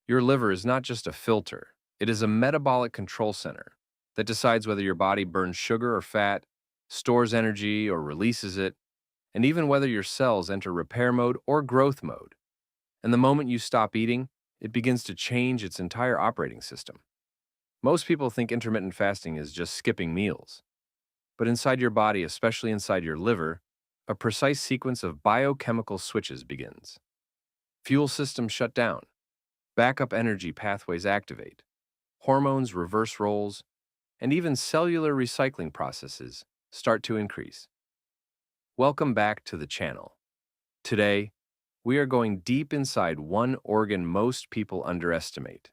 Your liver is not just a filter, it is a metabolic control center that decides whether your body burns sugar or fat, stores energy or releases it, and even whether your cells enter repair mode or growth mode. And the moment you stop eating, it begins to change its entire operating system. Most people think intermittent fasting is just skipping meals. But inside your body, especially inside your liver, a precise sequence of biochemical switches begins. Fuel systems shut down, backup energy pathways activate, hormones reverse roles, and even cellular recycling processes start to increase. Welcome back to the channel. Today, we are going deep inside one organ most people underestimate: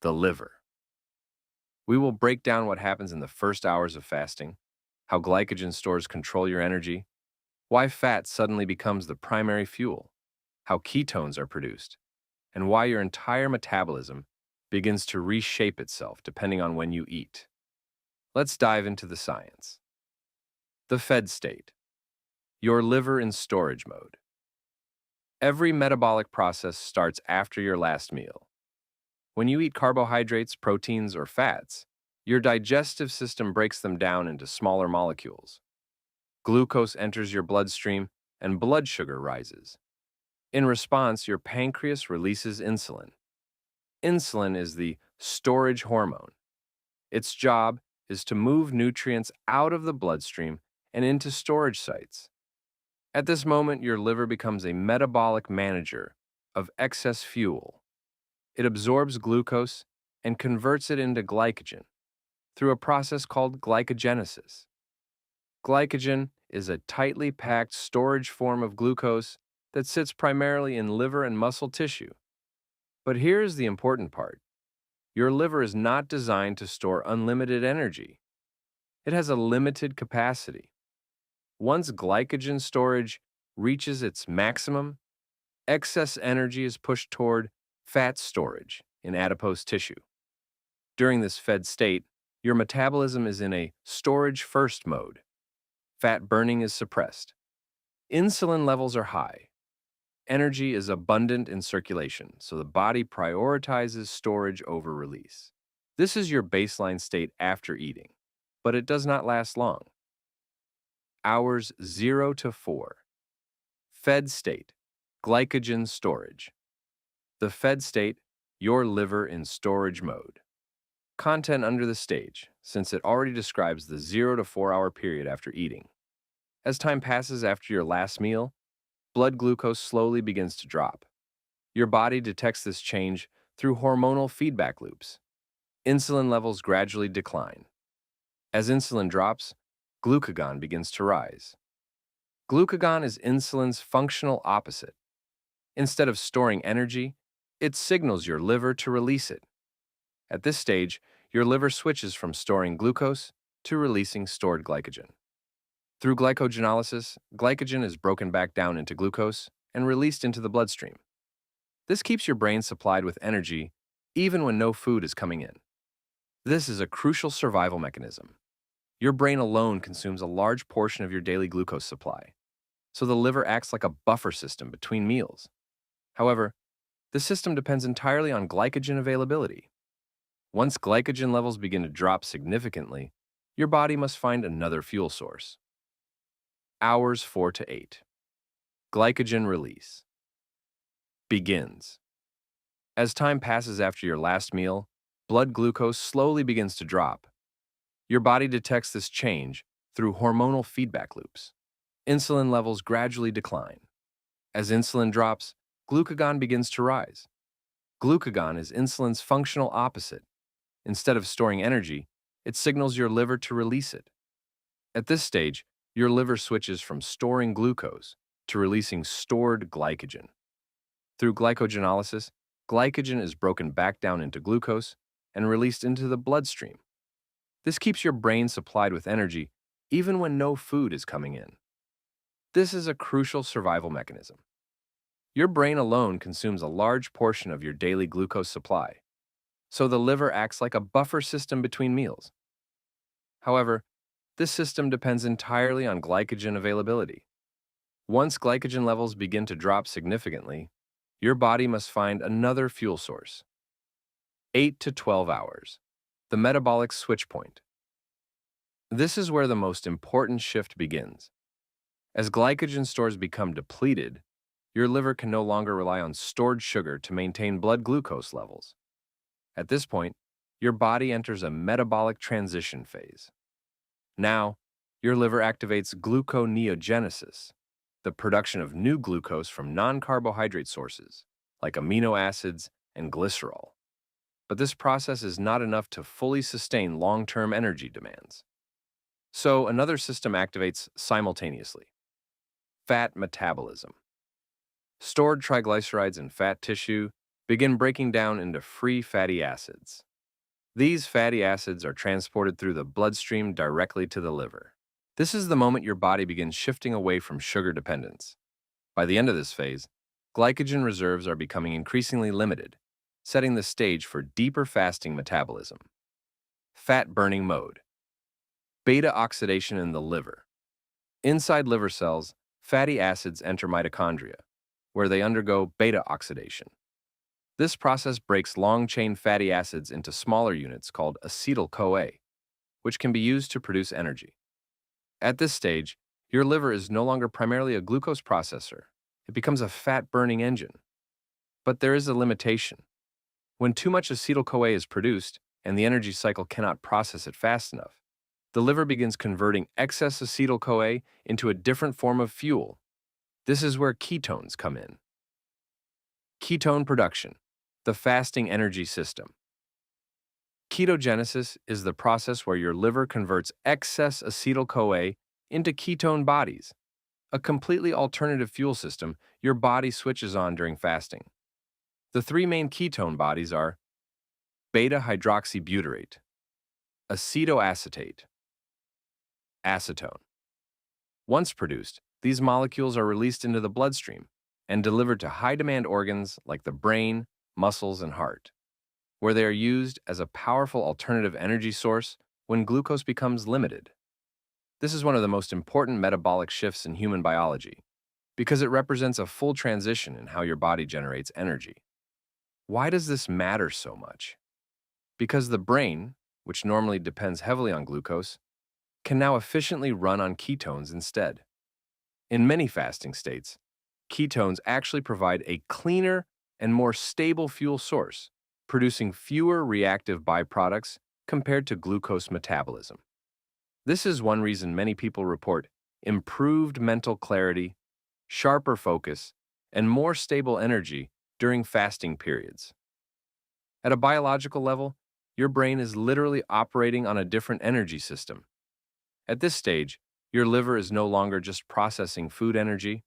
the liver. We will break down what happens in the first hours of fasting, how glycogen stores control your energy, why fat suddenly becomes the primary fuel, how ketones are produced, and why your entire metabolism begins to reshape itself depending on when you eat. Let's dive into the science. The fed state. Your liver in storage mode. Every metabolic process starts after your last meal. When you eat carbohydrates, proteins, or fats, your digestive system breaks them down into smaller molecules. Glucose enters your bloodstream and blood sugar rises. In response, your pancreas releases insulin. Insulin is the storage hormone. Its job is to move nutrients out of the bloodstream and into storage sites. At this moment, your liver becomes a metabolic manager of excess fuel. It absorbs glucose and converts it into glycogen through a process called glycogenesis. Glycogen is a tightly packed storage form of glucose that sits primarily in liver and muscle tissue. But here's the important part. Your liver is not designed to store unlimited energy. It has a limited capacity. Once glycogen storage reaches its maximum, excess energy is pushed toward fat storage in adipose tissue. During this fed state, your metabolism is in a storage-first mode. Fat burning is suppressed. Insulin levels are high. Energy is abundant in circulation, so the body prioritizes storage over release. This is your baseline state after eating, but it does not last long. Hours 0 to 4. Fed state, glycogen storage. The fed state, your liver in storage mode. Content under the stage, since it already describes the 0 to 4 hour period after eating. As time passes after your last meal, blood glucose slowly begins to drop. Your body detects this change through hormonal feedback loops. Insulin levels gradually decline. As insulin drops, glucagon begins to rise. Glucagon is insulin's functional opposite. Instead of storing energy, it signals your liver to release it. At this stage, your liver switches from storing glucose to releasing stored glycogen. Through glycogenolysis, glycogen is broken back down into glucose and released into the bloodstream. This keeps your brain supplied with energy even when no food is coming in. This is a crucial survival mechanism. Your brain alone consumes a large portion of your daily glucose supply, so the liver acts like a buffer system between meals. However, this system depends entirely on glycogen availability. Once glycogen levels begin to drop significantly, your body must find another fuel source. Hours 4 to 8. Glycogen release begins. As time passes after your last meal, blood glucose slowly begins to drop. Your body detects this change through hormonal feedback loops. Insulin levels gradually decline. As insulin drops, glucagon begins to rise. Glucagon is insulin's functional opposite. Instead of storing energy, it signals your liver to release it. At this stage, your liver switches from storing glucose to releasing stored glycogen. Through glycogenolysis, glycogen is broken back down into glucose and released into the bloodstream. This keeps your brain supplied with energy even when no food is coming in. This is a crucial survival mechanism. Your brain alone consumes a large portion of your daily glucose supply, so the liver acts like a buffer system between meals. However, this system depends entirely on glycogen availability. Once glycogen levels begin to drop significantly, your body must find another fuel source. 8 to 12 hours. The metabolic switch point. This is where the most important shift begins. As glycogen stores become depleted, your liver can no longer rely on stored sugar to maintain blood glucose levels. At this point, your body enters a metabolic transition phase. Now, your liver activates gluconeogenesis, the production of new glucose from non-carbohydrate sources, like amino acids and glycerol. But this process is not enough to fully sustain long-term energy demands. So another system activates simultaneously: fat metabolism. Stored triglycerides in fat tissue begin breaking down into free fatty acids. These fatty acids are transported through the bloodstream directly to the liver. This is the moment your body begins shifting away from sugar dependence. By the end of this phase, glycogen reserves are becoming increasingly limited, setting the stage for deeper fasting metabolism. Fat burning mode. Beta-oxidation in the liver. Inside liver cells, fatty acids enter mitochondria, where they undergo beta-oxidation. This process breaks long-chain fatty acids into smaller units called acetyl-CoA, which can be used to produce energy. At this stage, your liver is no longer primarily a glucose processor. It becomes a fat-burning engine. But there is a limitation. When too much acetyl-CoA is produced and the energy cycle cannot process it fast enough, the liver begins converting excess acetyl-CoA into a different form of fuel. This is where ketones come in. Ketone production, the fasting energy system. Ketogenesis is the process where your liver converts excess acetyl-CoA into ketone bodies, a completely alternative fuel system your body switches on during fasting. The three main ketone bodies are beta-hydroxybutyrate, acetoacetate, acetone. Once produced, these molecules are released into the bloodstream and delivered to high-demand organs like the brain, muscles, and heart, where they are used as a powerful alternative energy source when glucose becomes limited. This is one of the most important metabolic shifts in human biology because it represents a full transition in how your body generates energy. Why does this matter so much? Because the brain, which normally depends heavily on glucose, can now efficiently run on ketones instead. In many fasting states, ketones actually provide a cleaner and more stable fuel source, producing fewer reactive byproducts compared to glucose metabolism. This is one reason many people report improved mental clarity, sharper focus, and more stable energy during fasting periods. At a biological level, your brain is literally operating on a different energy system. At this stage, your liver is no longer just processing food energy.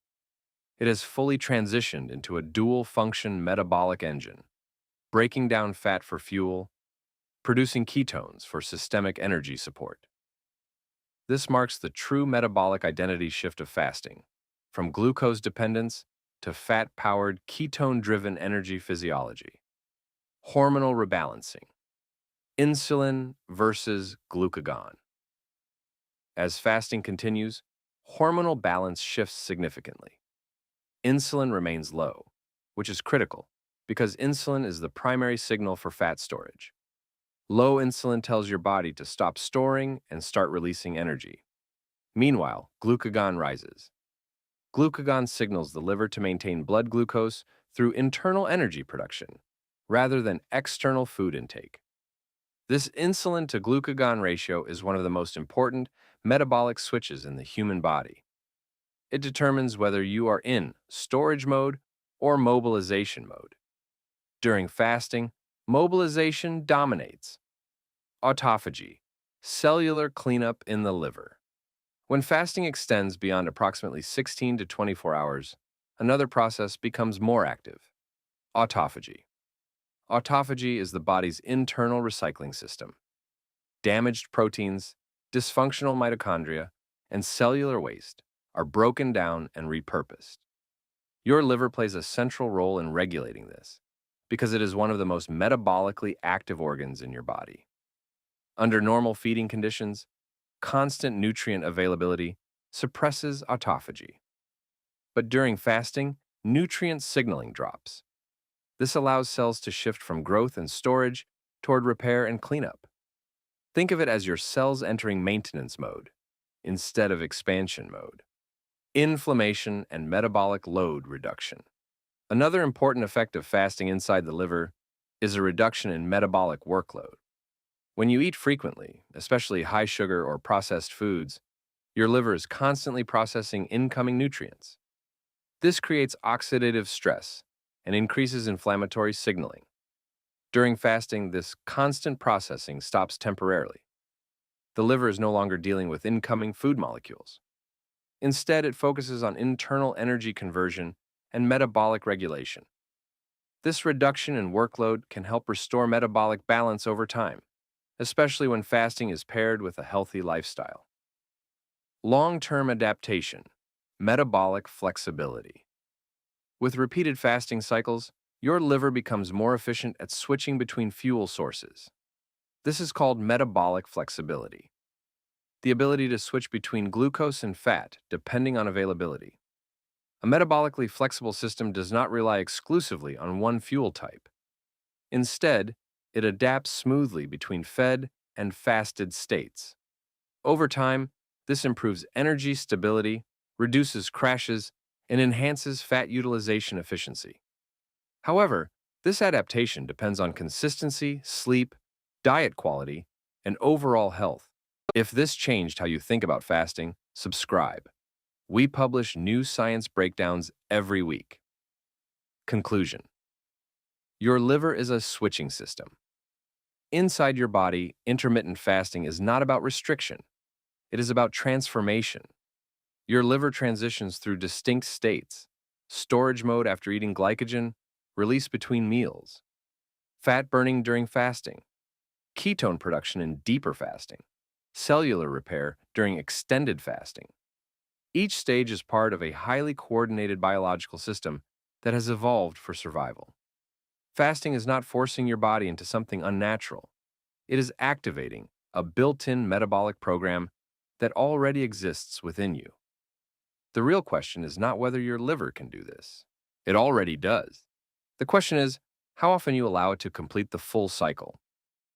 It has fully transitioned into a dual-function metabolic engine, breaking down fat for fuel, producing ketones for systemic energy support. This marks the true metabolic identity shift of fasting, from glucose dependence to fat-powered, ketone-driven energy physiology. Hormonal rebalancing. Insulin versus glucagon. As fasting continues, hormonal balance shifts significantly. Insulin remains low, which is critical because insulin is the primary signal for fat storage. Low insulin tells your body to stop storing and start releasing energy. Meanwhile, glucagon rises. Glucagon signals the liver to maintain blood glucose through internal energy production, rather than external food intake. This insulin to glucagon ratio is one of the most important metabolic switches in the human body. It determines whether you are in storage mode or mobilization mode. During fasting, mobilization dominates. Autophagy, cellular cleanup in the liver. When fasting extends beyond approximately 16 to 24 hours, another process becomes more active: autophagy. Autophagy is the body's internal recycling system. Damaged proteins, dysfunctional mitochondria, and cellular waste are broken down and repurposed. Your liver plays a central role in regulating this because it is one of the most metabolically active organs in your body. Under normal feeding conditions, constant nutrient availability suppresses autophagy. But during fasting, nutrient signaling drops. This allows cells to shift from growth and storage toward repair and cleanup. Think of it as your cells entering maintenance mode instead of expansion mode. Inflammation and metabolic load reduction. Another important effect of fasting inside the liver is a reduction in metabolic workload. When you eat frequently, especially high sugar or processed foods, your liver is constantly processing incoming nutrients. This creates oxidative stress and increases inflammatory signaling. During fasting, this constant processing stops temporarily. The liver is no longer dealing with incoming food molecules. Instead, it focuses on internal energy conversion and metabolic regulation. This reduction in workload can help restore metabolic balance over time, especially when fasting is paired with a healthy lifestyle. Long-term adaptation, metabolic flexibility. With repeated fasting cycles, your liver becomes more efficient at switching between fuel sources. This is called metabolic flexibility, the ability to switch between glucose and fat depending on availability. A metabolically flexible system does not rely exclusively on one fuel type. Instead, it adapts smoothly between fed and fasted states. Over time, this improves energy stability, reduces crashes, and enhances fat utilization efficiency. However, this adaptation depends on consistency, sleep, diet quality, and overall health. If this changed how you think about fasting, subscribe. We publish new science breakdowns every week. Conclusion. Your liver is a switching system. Inside your body, intermittent fasting is not about restriction. It is about transformation. Your liver transitions through distinct states: storage mode after eating glycogen, release between meals, fat burning during fasting, ketone production in deeper fasting, cellular repair during extended fasting. Each stage is part of a highly coordinated biological system that has evolved for survival. Fasting is not forcing your body into something unnatural. It is activating a built-in metabolic program that already exists within you. The real question is not whether your liver can do this. It already does. The question is how often you allow it to complete the full cycle.